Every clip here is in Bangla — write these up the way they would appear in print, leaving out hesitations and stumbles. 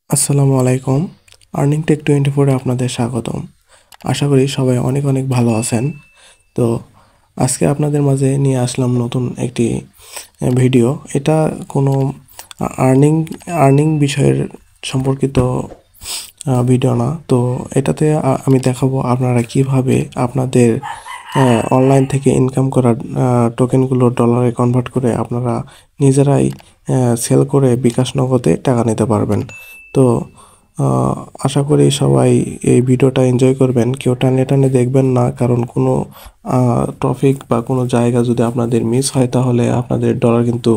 আসসালামু আলাইকুম। আর্নিং টেক 24 এ আপনাদের স্বাগতম। আশা করি সবাই অনেক অনেক ভালো আছেন। তো আজকে আপনাদের মাঝে নিয়ে আসলাম নতুন একটি ভিডিও। এটা কোনো আর্নিং আর্নিং বিষয়ের সম্পর্কিত ভিডিও না। তো এটাতে আমি দেখাবো আপনারা কিভাবে আপনাদের অনলাইন থেকে ইনকাম করার টোকেনগুলো ডলারে কনভার্ট করে আপনারা নিজেরাই সেল করে বিকাশ নগদে টাকা নিতে পারবেন। তো আশা করি সবাই এই ভিডিওটা এনজয় করবেন। কেউ টানে টানে দেখবেন না, কারণ কোনো টপিক বা কোনো জায়গা যদি আপনাদের মিস হয় তাহলে আপনাদের ডলার কিন্তু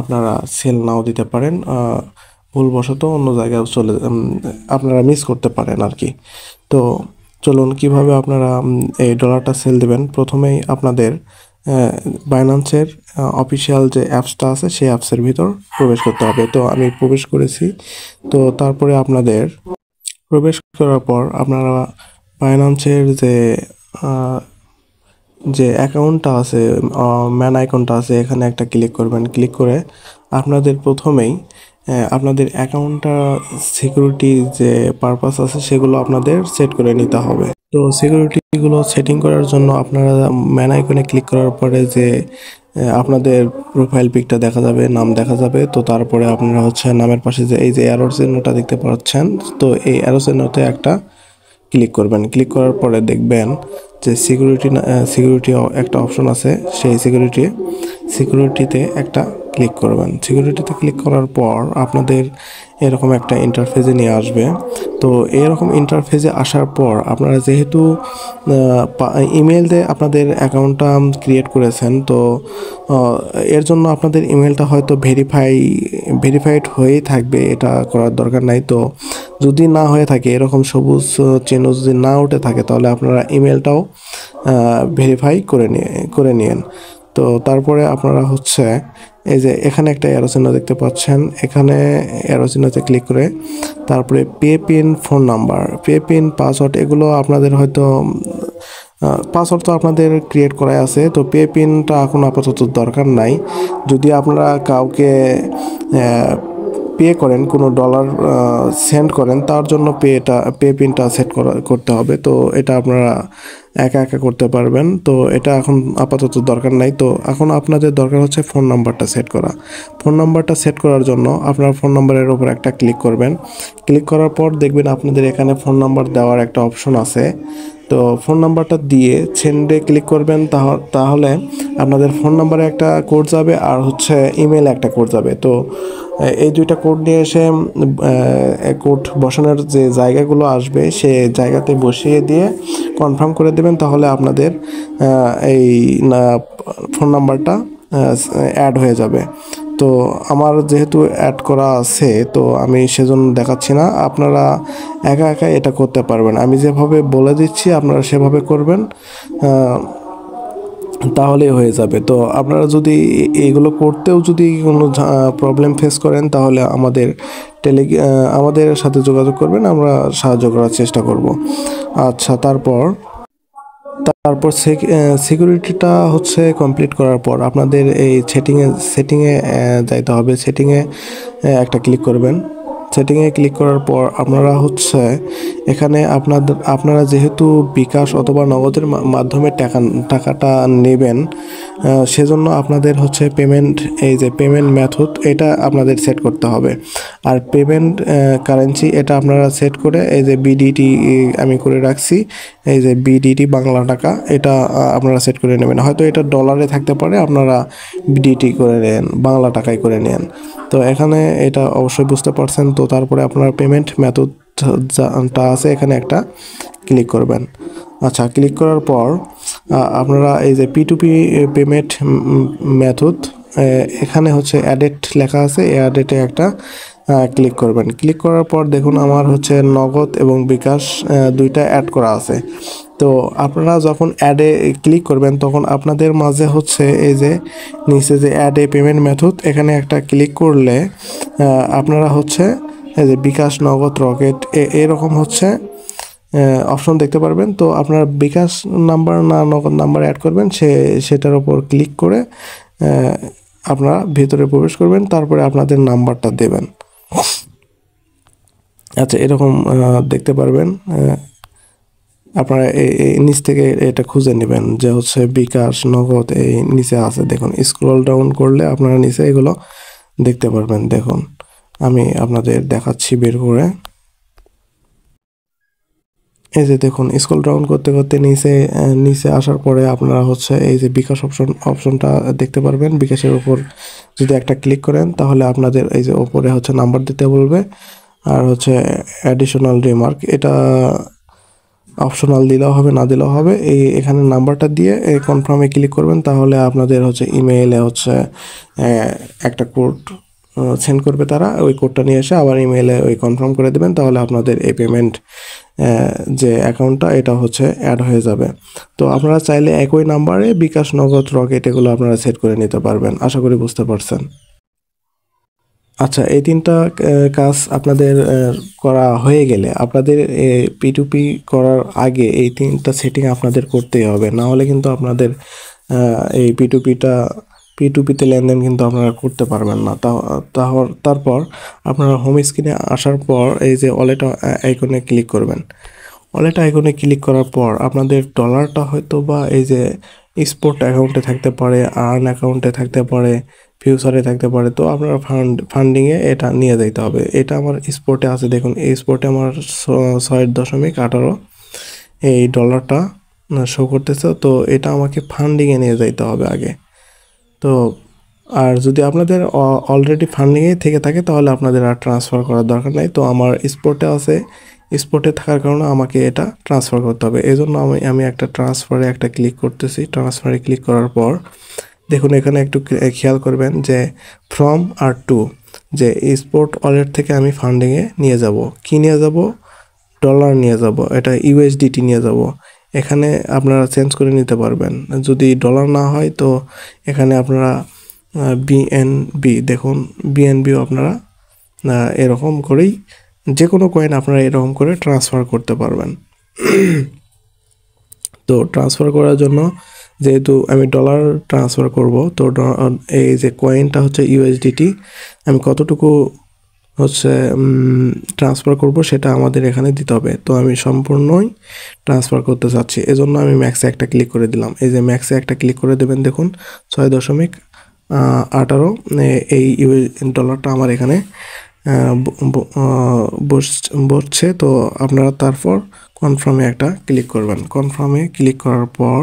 আপনারা সেল নাও দিতে পারেন। ভুলবশত অন্য জায়গায় আপনারা মিস করতে পারেন আর কি। তো চলুন কিভাবে আপনারা এই ডলারটা সেল দেবেন। প্রথমেই আপনাদের বাইন্যান্সের অফিসিয়াল যে অ্যাপসটা আছে সেই অ্যাপসের ভিতর প্রবেশ করতে হবে। তো আমি প্রবেশ করেছি। তো তারপরে আপনাদের প্রবেশ করার পর আপনারা বাইন্যান্সের যে অ্যাকাউন্টটা আছে, ম্যান আইকনটা আছে, এখানে একটা ক্লিক করবেন। ক্লিক করে আপনাদের প্রথমেই আপনাদের অ্যাকাউন্টটা সিকিউরিটি যে পারপাস আছে সেগুলো আপনাদের সেট করে নিতে হবে। তো সিকিউরিটিগুলো সেটিং করার জন্য আপনারা ম্যান আইকনে ক্লিক করার পরে যে আপনাদের প্রোফাইল পিকটা দেখা যাবে, নাম দেখা যাবে। তো তারপরে আপনারা নামের পাশে যে এই যে অ্যারো চিহ্নটা দেখতে পাচ্ছেন, তো এই অ্যারো চিহ্নতে একটা ক্লিক করবেন। ক্লিক করার পরে দেখবেন যে সিকিউরিটি একটা অপশন আছে, সেই সিকিউরিটিতে একটা ক্লিক করবেন। সিকিউরিটিতে ক্লিক করার পর আপনাদের এরকম একটা ইন্টারফেসে নিয়ে আসবে। তো এরকম ইন্টারফেসে আসার পর আপনারা যেহেতু ইমেল দিয়ে আপনাদের অ্যাকাউন্টটা ক্রিয়েট করেছেন, তো এর জন্য আপনাদের ইমেলটা হয়তো ভেরিফাইড হয়েই থাকবে, এটা করার দরকার নাই। তো যদি না হয়ে থাকে, এরকম সবুজ চিহ্ন যদি না উঠে থাকে, তাহলে আপনারা ইমেলটাও ভেরিফাই করে নিন। তো তারপরে আপনারা এই যে এখানে একটা অ্যারো চিহ্ন দেখতে পাচ্ছেন, এখানে অ্যারো চিহ্নতে ক্লিক করে তারপরে pay pin, phone number, pay pin, password, এগুলো আপনাদের হয়তো পাসওয়ার্ড তো আপনাদের ক্রিয়েট করাই আছে। তো পে পিনটা এখন আপাতত দরকার নাই। যদি আপনারা কাউকে পে করেন, কোনো ডলার সেন্ড করেন, তার জন্য পে পিনটা সেট করতে হবে। তো এটা আপনারা একা একা করতে পারবেন। তো এটা এখন আপাতত দরকার নাই। তো এখন আপনাদের দরকার হচ্ছে ফোন নাম্বারটা সেট করা। ফোন নাম্বারটা সেট করার জন্য আপনার ফোন নাম্বারের উপর একটা ক্লিক করবেন। ক্লিক করার পর দেখবেন আপনাদের এখানে ফোন নাম্বার দেওয়ার একটা অপশন আছে। তো ফোন নাম্বারটা দিয়ে সেন্ডে ক্লিক করবেন। তাহলে আপনাদের ফোন নাম্বারে একটা কোড যাবে, আর ইমেলে একটা কোড যাবে। তো এই দুইটা কোড নিয়ে এসে কোড বসানোর যে জায়গাগুলো আসবে সে জায়গাতে বসিয়ে দিয়ে কনফার্ম করে দেবেন। তাহলে আপনাদের এই ফোন নাম্বারটা অ্যাড হয়ে যাবে। তো আমার যেহেতু অ্যাড করা আছে, তো আমি সেজন্য দেখাচ্ছি না। আপনারা একা একা এটা করতে পারবেন। আমি যেভাবে বলে দিচ্ছি আপনারা সেভাবে করবেন, তাহলেই হয়ে যাবে। তো আপনারা যদি এগুলো করতেও যদি কোনো প্রবলেম ফেস করেন, তাহলে আমাদের সাথে যোগাযোগ করবেন, আমরা সাহায্য করার চেষ্টা করব। আচ্ছা, তারপর সিকিউরিটিটা কমপ্লিট করার পর আপনাদের এই সেটিংয়ে যাইতে হবে। সেটিংয়ে একটা ক্লিক করবেন। সেটিংয়ে ক্লিক করার পর আপনারা এখানে আপনারা যেহেতু বিকাশ অথবা নগদের মাধ্যমে টাকাটা নেবেন, সেজন্য আপনাদের এই যে পেমেন্ট মেথড, এটা আপনাদের সেট করতে হবে। আর পেমেন্ট কারেন্সি এটা আপনারা সেট করে, এই যে বিডিটি আমি করে রাখছি, এই যে বিডিটি বাংলা টাকা, এটা আপনারা সেট করে নেবেন। হয়তো এটা ডলারে থাকতে পারে, আপনারা বিডিটি করে নেন, বাংলা টাকায় করে নেন। তো এখানে এটা অবশ্যই বুঝতে পারছেন। তো তারপরে আপনার পেমেন্ট মেথডটা আছে, এখানে একটা ক্লিক করবেন। আচ্ছা, ক্লিক করার পর আপনারা এই যে P2P পেমেন্ট মেথড, এখানে অ্যাডেড লেখা আছে, এই অ্যাডেটে একটা ক্লিক করবেন। ক্লিক করার পর দেখুন আমার নগদ এবং বিকাশ দুইটা অ্যাড করা আছে। তো আপনারা যখন অ্যাডে ক্লিক করবেন, তখন আপনাদের মাঝে এই যে নিচে যে অ্যাড এ পেমেন্ট মেথড, এখানে একটা ক্লিক করলে আপনারা এই যে বিকাশ, নগদ, রকেট, এরকম অপশন দেখতে পারবেন। তো আপনার বিকাশ নাম্বার না নগদ নাম্বার অ্যাড করবেন, সেটার উপর ক্লিক করে আপনারা ভিতরে প্রবেশ করবেন। তারপরে আপনাদের নাম্বারটা দেবেন। আচ্ছা, এরকম দেখতে পারবেন। আপনারা নিচ থেকে এটা খুঁজে নেবেন যে হচ্ছে বিকাশ, নগদ এই নিচে আছে দেখুন। স্ক্রল ডাউন করলে আপনারা নিচে এগুলো দেখতে পারবেন। দেখুন, আমি আপনাদের দেখাচ্ছি বের করে। এই যে দেখুন, স্ক্রল ডাউন করতে করতে নিচে আসার পরে আপনারা হচ্ছে এই যে বিকাশ অপশনটা দেখতে পারবেন। বিকাশের উপর যদি একটা ক্লিক করেন তাহলে আপনাদের এই যে ওপরে হচ্ছে নাম্বার দিতে বলবে, আর হচ্ছে অ্যাডিশনাল রিমার্ক, এটা অপশনাল দিলেও হবে, না দিলেও হবে। এখানে নাম্বারটা দিয়ে কনফার্মে ক্লিক করবেন, তাহলে আপনাদের হচ্ছে ইমেইলে হচ্ছে একটা কোড সেন্ড করবে তারা। ওই কোডটা নিয়ে এসে আবার ইমেইলে ওই কনফার্ম করে দেবেন, তাহলে আপনাদের এই পেমেন্ট যে অ্যাকাউন্টটা এটা হচ্ছে অ্যাড হয়ে যাবে। তো আপনারা চাইলে একই নাম্বারে বিকাশ, নগদ, রকেট এগুলো আপনারা সেট করে নিতে পারবেন। আশা করি বুঝতে পারছেন। আচ্ছা, এই ৩টা কাজ আপনাদের করা হয়ে গেলে আপনাদের P2P করার আগে এই ৩টা সেটিং আপনাদের করতেই হবে। না হলে কিন্তু আপনাদের এই P2Pতে লেনদেন কিন্তু আপনারা করতে পারবেন না। তারপর আপনারা হোম স্ক্রিনে আসার পর এই যে ওয়ালেট আইকনে ক্লিক করবেন। ওয়ালেট আইকনে ক্লিক করার পর আপনাদের ডলারটা হয়তো বা এই যে স্পট অ্যাকাউন্টে থাকতে পারে, আর্ন অ্যাকাউন্টে থাকতে পারে, ফিউচারে থাকতে পারে। তো আপনার ফান্ডিংয়ে এটা নিয়ে যেতে হবে। এটা আমার স্পটে আছে দেখুন। এই স্পটে আমার 6.18 এই ডলারটা শো করতেছে। তো এটা আমাকে ফান্ডিংয়ে নিয়ে যাইতে হবে আগে। তো আর যদি আপনাদের অলরেডি ফান্ডিংয়ে থেকে থাকে তাহলে আপনাদের আর ট্রান্সফার করার দরকার নাই। তো আমার স্পটে আছে, স্পটে থাকার কারণে আমাকে এটা ট্রান্সফার করতে হবে। এই জন্য আমি একটা ট্রান্সফারে একটা ক্লিক করতেছি। ট্রান্সফারে ক্লিক করার পর দেখুন এখানে একটু খেয়াল করবেন যে ফ্রম আর টু, যে স্পট ওয়ালেট থেকে আমি ফান্ডিংয়ে নিয়ে যাব। কি নিয়ে যাব? ডলার নিয়ে যাব, এটা ইউএসডিটি নিয়ে যাব। এখানে আপনারা চেঞ্জ করে নিতে পারবেন। যদি ডলার না হয় তো এখানে আপনারা বিএনবি, দেখুন বিএনবিও আপনারা এরকম করেই যে কোনো কয়েন আপনারা এরকম করে ট্রান্সফার করতে পারবেন। তো ট্রান্সফার করার জন্য যেহেতু আমি ডলার ট্রান্সফার করব, তো এই যে কয়েনটা হচ্ছে ইউএসডিটি, আমি কতটুকু হচ্ছে ট্রান্সফার করব সেটা আমাদের এখানে দিতে হবে। তো আমি সম্পূর্ণই ট্রান্সফার করতে চাচ্ছি, এজন্য আমি ম্যাক্সে একটা ক্লিক করে দিলাম। এই যে ম্যাক্সে একটা ক্লিক করে দেবেন, দেখুন 6.18 এই ডলারটা আমার এখানে বসছে। তো আপনারা তারপর কনফার্মে একটা ক্লিক করবেন। কনফার্মে ক্লিক করার পর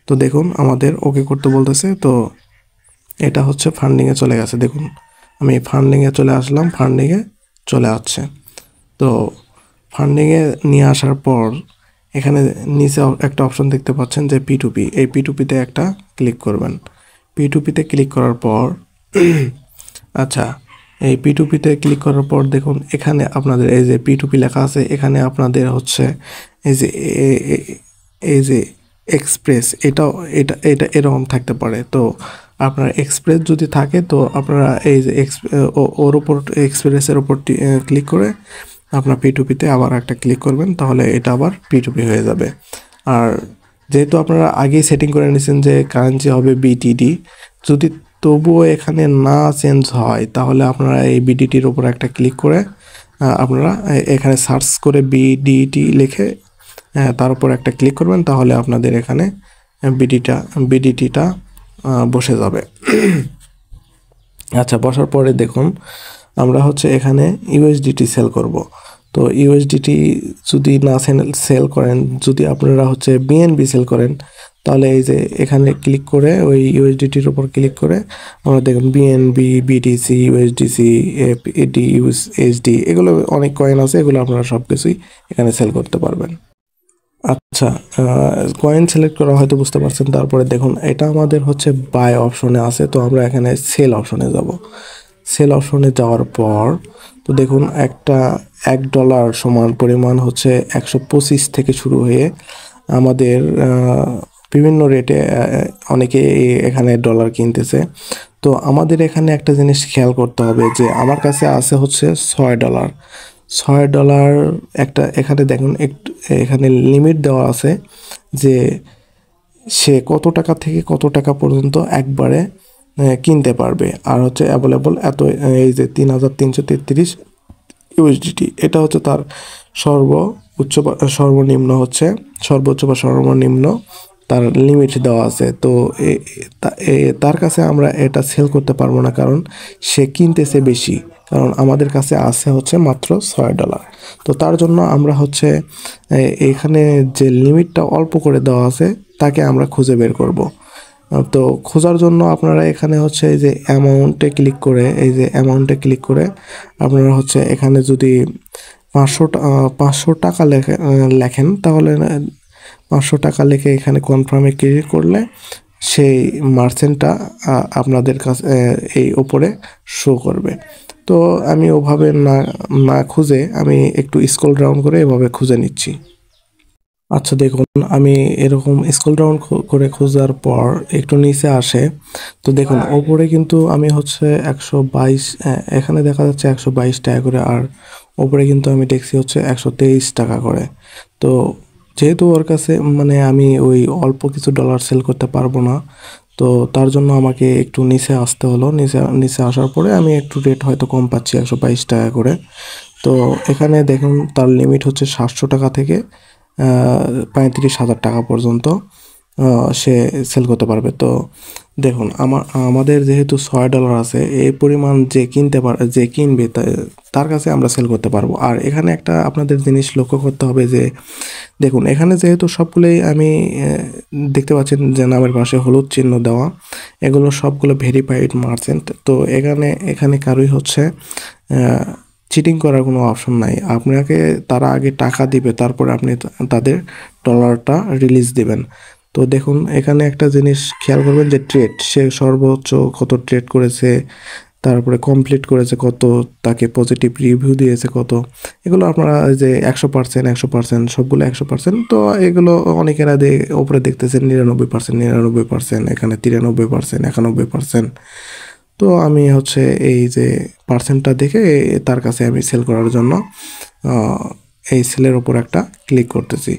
তো দেখুন আমাদের ওকে করতে বলতেছে। তো এটা হচ্ছে ফান্ডিংয়ে চলে গেছে। দেখুন আমি ফান্ডিংয়ে চলে আসলাম, ফান্ডিংয়ে চলে আসছে। তো ফান্ডিংয়ে নিয়ে আসার পর এখানে নিচে একটা অপশন দেখতে পাচ্ছেন যে P2P, এই P2Pতে একটা ক্লিক করবেন। P2Pতে ক্লিক করার পর আচ্ছা, এই P2Pতে ক্লিক করার পর দেখুন এখানে আপনাদের এই যে P2P লেখা আছে, এখানে আপনাদের হচ্ছে এই যে এক্সপ্রেস, এটা এরকম থাকতে পারে। তো আপনার এক্সপ্রেস যদি থাকে তো আপনারা এই যে ওর উপর এক্সপ্রেসের উপর ক্লিক করে আপনার P2Pতে আবার একটা ক্লিক করবেন, তাহলে এটা আবার P2P হয়ে যাবে। আর যেহেতু আপনারা আগেই সেটিং করে নিয়েছেন যে কারেন্সি হবে বিটিডি, যদি তবুও এখানে না চেঞ্জ হয় তাহলে আপনারা এই বিডিটির উপর একটা ক্লিক করে আপনারা এখানে সার্চ করে বিডিটি লিখে তার উপর একটা ক্লিক করবেন, তাহলে আপনাদের এখানে বিডিটিটা বসে যাবে। আচ্ছা, বসার পরে দেখুন আমরা হচ্ছে এখানে ইউএসডিটি সেল করব। তো ইউএসডিটি যদি না সেল করেন, যদি আপনারা হচ্ছে বিএনবি সেল করেন, তাহলে এই যে এখানে ক্লিক করে ওই ইউএসডিটির উপর ক্লিক করে আমরা দেখুন বিএনবি, বিটিসি, ইউএসডিসি, এডি, ইউএসডি, এগুলো অনেক কয়েন আছে, এগুলো আপনারা সব কিছুই এখানে সেল করতে পারবেন। আচ্ছা, কয়েন সিলেক্ট করা হয়তো বুঝতে পারছেন। তারপরে দেখুন এটা আমাদের হচ্ছে বাই অপশনে আছে। তো আমরা এখানে সেল অপশনে যাব। সেল অপশনে যাওয়ার পর তো দেখুন $1 সমান পরিমাণ হচ্ছে 125 থেকে শুরু হয়ে আমাদের বিভিন্ন রেটে অনেকে এখানে ডলার কিনতেছে। তো আমাদের এখানে একটা জিনিস খেয়াল করতে হবে যে আমার কাছে আছে হচ্ছে $6 একটা, এখানে দেখুন একটু এখানে লিমিট দেওয়া আছে যে সে কত টাকা থেকে কত টাকা পর্যন্ত একবারে কিনতে পারবে। আর হচ্ছে অ্যাভেলেবল এত, এই যে 3333 ইউএসডিটি। এটা হচ্ছে তার সর্বনিম্ন হচ্ছে সর্বোচ্চ বা সর্বনিম্ন তার লিমিট দেওয়া আছে। তো তার কাছে আমরা এটা সেল করতে পারবো না, কারণ সে কিনতেছে বেশি, কারণ আমাদের কাছে আছে হচ্ছে মাত্র $6। তো তার জন্য আমরা হচ্ছে এখানে যে লিমিটটা অল্প করে দেওয়া আছে তাকে আমরা খুঁজে বের করব। তো খোঁজার জন্য আপনারা এখানে হচ্ছে এই যে অ্যামাউন্টে ক্লিক করে আপনারা হচ্ছে এখানে যদি 500 টাকা লেখেন, তাহলে 500 টাকা লিখে এখানে কনফার্মে ক্লিক করলে সেই মার্চেন্টটা আপনাদের কাছে এই ওপরে শো করবে। তো আমি ওভাবে না না খুঁজে আমি একটু স্ক্রল ডাউন করে এভাবে খুঁজে নিচ্ছি। আচ্ছা দেখুন, আমি এরকম স্ক্রল ডাউন করে খোঁজার পর একটু নিচে আসে, তো দেখুন ওপরে কিন্তু আমি হচ্ছে 122, এখানে দেখা যাচ্ছে 122 টাকা করে, আর ওপরে কিন্তু আমি দেখছি হচ্ছে 123 টাকা করে। তো যেহেতু ওর কাছে মানে আমি ওই অল্প কিছু ডলার সেল করতে পারবো না, তো তার জন্য আমাকে একটু নিচে আসতে হলো। নিচে আসার পরে আমি একটু রেট হয়তো কম পাচ্ছি, 122 টাকা করে। তো এখানে দেখুন তার লিমিট হচ্ছে 700 টাকা থেকে 35,000 টাকা পর্যন্ত সে সেল করতে পারবে। তো দেখুন আমাদের যেহেতু $6 আছে, এই পরিমাণ যে কিনবে তার কাছে আমরা সেল করতে পারবো। আর এখানে একটা আপনাদের জিনিস লক্ষ্য করতে হবে যে দেখুন এখানে যেহেতু সবগুলোই আমি দেখতে পাচ্ছেন যে নামের পাশে হলুদ চিহ্ন দেওয়া, এগুলো সবগুলো ভেরিফাইড মার্চেন্ট। তো এখানে কারোই হচ্ছে চিটিং করার কোনো অপশন নাই। আপনাকে তারা আগে টাকা দিবে, তারপরে আপনি তাদের ডলারটা রিলিজ দিবেন। তো দেখুন এখানে একটা জিনিস খেয়াল করবেন যে সে সর্বোচ্চ কত ট্রেড করেছে, তারপরে কমপ্লিট করেছে কত, তাকে পজিটিভ রিভিউ দিয়েছে কত, এগুলো আপনারা যে 100% সবগুলো 100%। তো এগুলো অনেকেরা ওপরে দেখতেছেন 99%, এখানে 93%, 91%। তো আমি হচ্ছে এই যে পার্সেন্টটা দেখে তার কাছে আমি সেল করার জন্য এই সেলের ওপর একটা ক্লিক করতেছি।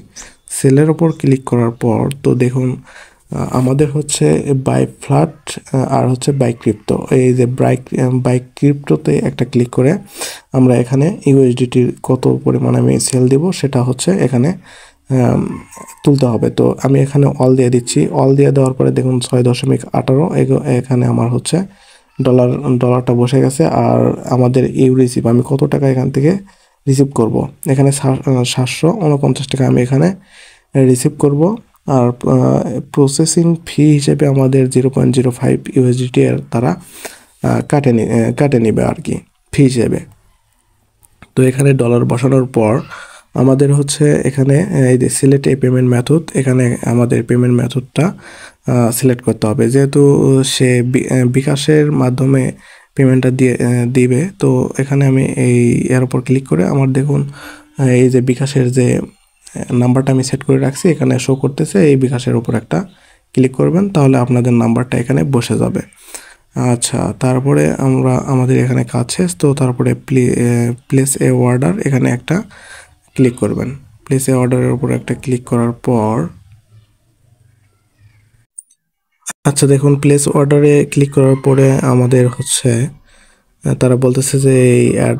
সেলের ওপর ক্লিক করার পর তো দেখুন আমাদের হচ্ছে বাই ফ্ল্যাট আর হচ্ছে বাই ক্রিপ্টো, এই যে বাই ক্রিপ্টোতে একটা ক্লিক করে আমরা এখানে ইউএসডিটির কত পরিমাণে আমি সেল দিব সেটা হচ্ছে এখানে তুলতে হবে। তো আমি এখানে অল দিয়ে দিচ্ছি। অল দিয়ে দেওয়ার পরে দেখুন 6.18 এখানে আমার হচ্ছে ডলারটা বসে গেছে। আর আমাদের রিসিভ আমি কত টাকা এখান থেকে রিসিভ করব, এখানে 749 টাকা আমি এখানে রিসিভ করব। আর প্রসেসিং ফি হিসেবে আমাদের 0.05 ইউএসডিটি এর তারা কাটে নেবে আর কি ফি হিসেবে। তো এখানে ডলার বসানোর পর আমাদের হচ্ছে এখানে এই যে সিলেক্ট এ পেমেন্ট মেথড, এখানে আমাদের পেমেন্ট মেথডটা সিলেক্ট করতে হবে। যেহেতু সে বিকাশের মাধ্যমে পেমেন্টটা দিবে, তো এখানে আমি এর উপর ক্লিক করে আমার দেখুন এই যে বিকাশের যে নাম্বারটা আমি সেট করে রাখছি এখানে শো করতেছে, এই বিকাশের উপর একটা ক্লিক করবেন, তাহলে আপনাদের নাম্বারটা এখানে বসে যাবে। আচ্ছা, তারপরে আমাদের এখানে কাজ শেষ। তো তারপরে প্লেস এ অর্ডার, এখানে একটা ক্লিক করবেন। প্লেস এ অর্ডারের উপর একটা ক্লিক করার পর আচ্ছা দেখুন প্লেস অর্ডারে ক্লিক করার পরে আমাদের হচ্ছে তারা বলতেছে যে এই অ্যাড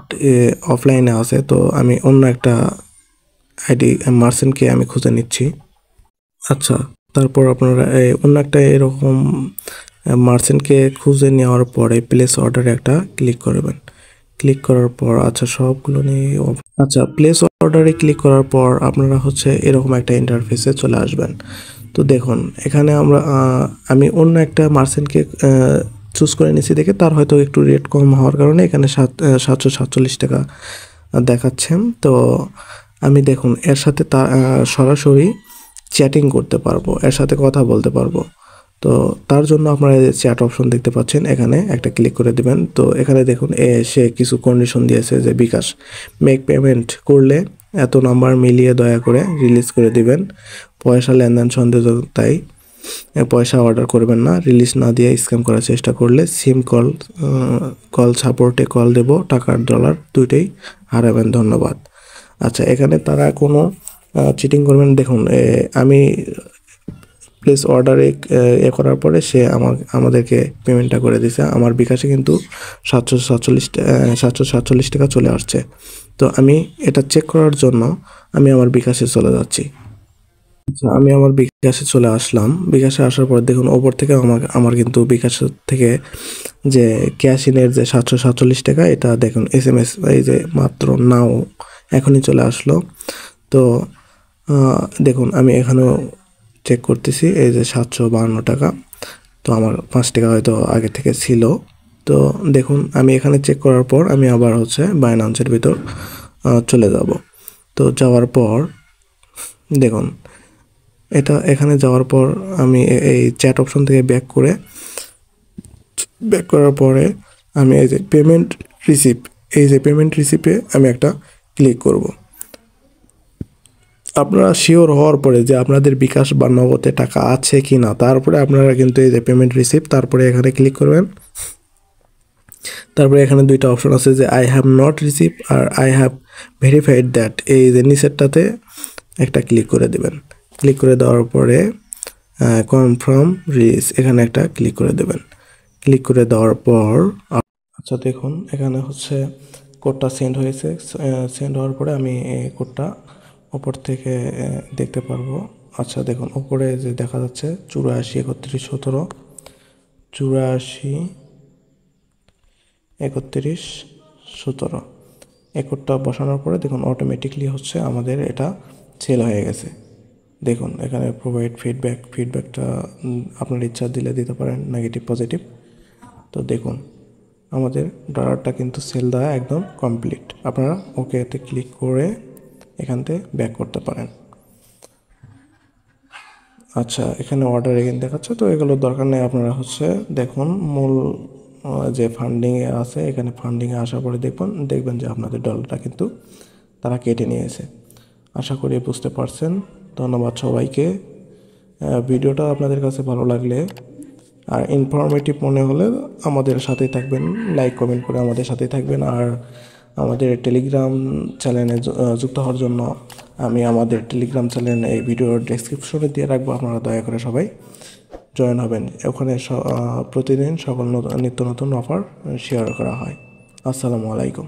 অফলাইনে আছে। তো আমি অন্য একটা আইডি মার্চেন্টকে আমি খুঁজে নিচ্ছি। আচ্ছা, তারপর আপনারা অন্য একটা এরকম মার্চেন্টকে খুঁজে নেওয়ার পরে প্লেস অর্ডারে একটা ক্লিক করবেন। ক্লিক করার পর আচ্ছা সবগুলো নিয়ে আচ্ছা প্লেস অর্ডারে ক্লিক করার পর আপনারা হচ্ছে এরকম একটা ইন্টারফেসে চলে আসবেন। তো দেখুন এখানে আমি অন্য একটা মার্চেন্টকে চুজ করে নিয়েছি দেখে তার হয়তো একটু রেট কম হওয়ার কারণে এখানে 747 টাকা দেখাচ্ছে। তো আমি দেখুন এর সাথে সরাসরি চ্যাটিং করতে পারবো, এর সাথে কথা বলতে পারবো। তো তার জন্য আপনারা চ্যাট অপশন দেখতে পাচ্ছেন, এখানে একটা ক্লিক করে দিবেন। তো এখানে দেখুন সে কিছু কন্ডিশন দিয়েছে যে বিকাশ মেক পেমেন্ট করলে এত নাম্বার মিলিয়ে দয়া করে রিলিজ করে দিবেন, পয়সা লেনদেন সন্দেহতাই পয়সা অর্ডার করবেন না, রিলিজ না দিয়ে স্ক্যাম করার চেষ্টা করলে সিম কল সাপোর্টে কল দেব, টাকার ডলার দুইটাই হারাবেন, ধন্যবাদ। আচ্ছা, এখানে তারা কোনো চিটিং করবেন। দেখুন আমি প্লেস অর্ডারে করার পরে সে আমাদেরকে পেমেন্টটা করে দিয়েছে। আমার বিকাশে কিন্তু 747 টাকা চলে আসছে। তো আমি এটা চেক করার জন্য আমি আমার বিকাশে চলে যাচ্ছি। আচ্ছা, আমি আমার বিকাশে চলে আসলাম। বিকাশে আসার পর দেখুন ওপর থেকে আমার কিন্তু বিকাশ থেকে যে ক্যাশ ইনের যে 747 টাকা, এটা দেখুন SMS এই যে মাত্র নাও এখনই চলে আসলো। তো দেখুন আমি এখানেও চেক করতেছি, এই যে 752 টাকা। তো আমার 5 টাকা হয়তো আগে থেকে ছিল। তো দেখুন আমি এখানে চেক করার পর আমি আবার হচ্ছে বাইন্যান্সের ভিতর চলে যাব। তো যাওয়ার পর দেখুন এটা এখানে যাওয়ার পর আমি এই চ্যাট অপশন থেকে ব্যাক করার পরে আমি এই যে পেমেন্ট রিসিপ্টে আমি একটা ক্লিক করব। আপনারা শিওর হওয়ার পরে যে আপনাদের বিকাশ বা নগদে টাকা আছে কি না, তারপরে আপনারা কিন্তু এই যে পেমেন্ট রিসিপ্ট, তারপরে এখানে ক্লিক করবেন। তারপরে এখানে দুইটা অপশন আছে যে আই হ্যাভ নট রিসিভ আর আই হ্যাভ ভেরিফাইড দ্যাট, এই যে নিচেরটাতে একটা ক্লিক করে দেবেন। ক্লিক করে দেওয়ার পরে কনফার্ম রিলিজ এখানে একটা ক্লিক করে দেবেন। ক্লিক করে দেওয়ার পর আচ্ছা দেখুন এখানে হচ্ছে কোডটা সেন্ড হয়েছে। সেন্ড হওয়ার পরে আমি এই কোডটা ওপর থেকে দেখতে পারবো। আচ্ছা দেখুন ওপরে যে দেখা যাচ্ছে 84 31 17 84 31 17 এই কোডটা বসানোর পরে দেখুন অটোমেটিকলি হচ্ছে আমাদের এটা সেল হয়ে গেছে। দেখুন এখানে প্রোভাইড ফিডব্যাকটা আপনার ইচ্ছা দিলে দিতে পারেন, নেগেটিভ পজিটিভ। তো দেখুন আমাদের ডলারটা কিন্তু সেল দেওয়া একদম কমপ্লিট। আপনারা ওকেতে ক্লিক করে এখান থেকে ব্যাক করতে পারেন। আচ্ছা এখানে অর্ডার এগেন দেখাচ্ছে, তো এগুলোর দরকার নেই। আপনারা হচ্ছে দেখুন মূল যে ফান্ডিংয়ে আছে, এখানে ফান্ডিংয়ে আসার পরে দেখবেন যে আপনাদের ডলারটা কিন্তু তারা কেটে নিয়েছে। আশা করি বুঝতে পারছেন। ধন্যবাদ সবাইকে। ভিডিওটা আপনাদের কাছে ভালো লাগলে আর ইনফরমেটিভ মনে হলে আমাদের সাথেই থাকবেন, লাইক কমেন্ট করে আমাদের সাথেই থাকবেন। আর আমাদের টেলিগ্রাম চ্যানেলে যুক্ত হওয়ার জন্য আমি আমাদের টেলিগ্রাম চ্যানেল এই ভিডিওর ডেসক্রিপশনে দিয়ে রাখবো, আপনারা দয়া করে সবাই জয়েন হবেন। ওখানে প্রতিদিন সকল নিত্য নতুন অফার শেয়ার করা হয়। আসসালামু আলাইকুম।